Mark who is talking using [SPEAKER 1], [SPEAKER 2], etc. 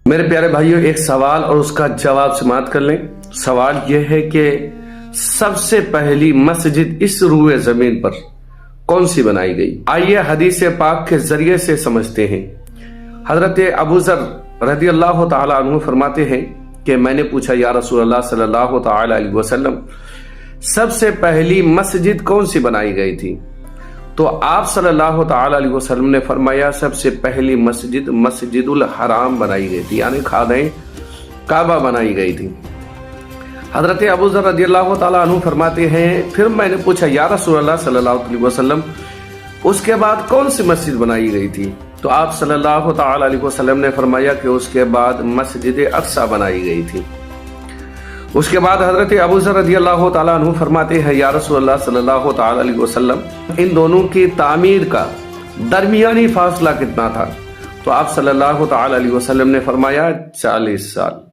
[SPEAKER 1] میرے پیارے بھائیوں، ایک سوال اور اس کا جواب سماعت کر لیں۔ سوال یہ ہے کہ سب سے پہلی مسجد اس روئے زمین پر کون سی بنائی گئی؟ آئیے حدیث پاک کے ذریعے سے سمجھتے ہیں۔ حضرت ابو ذر رضی اللہ تعالی عنہ فرماتے ہیں کہ میں نے پوچھا یا رسول اللہ صلی اللہ تعالی علیہ وسلم، سب سے پہلی مسجد کون سی بنائی گئی تھی؟ تو آپ صلی اللہ تعالی علیہ وسلم نے فرمایا سب سے پہلی مسجد مسجد الحرام بنائی گئی تھی، یعنی خانہ کعبہ بنائی گئی تھی۔ حضرت ابو ذر رضی اللہ تعالی عنہ فرماتے ہیں پھر میں نے پوچھا یا رسول اللہ صلی اللہ علیہ وسلم، اس کے بعد کون سی مسجد بنائی گئی تھی؟ تو آپ صلی اللہ تعالی علیہ وسلم نے فرمایا کہ اس کے بعد مسجد اقصی بنائی گئی تھی۔ اس کے بعد حضرت ابو ذر رضی اللہ تعالیٰ عنہ فرماتے ہیں یا رسول اللہ صلی اللہ تعالیٰ علیہ وسلم، ان دونوں کی تعمیر کا درمیانی فاصلہ کتنا تھا؟ تو آپ صلی اللہ تعالیٰ علیہ وسلم نے فرمایا 40 سال۔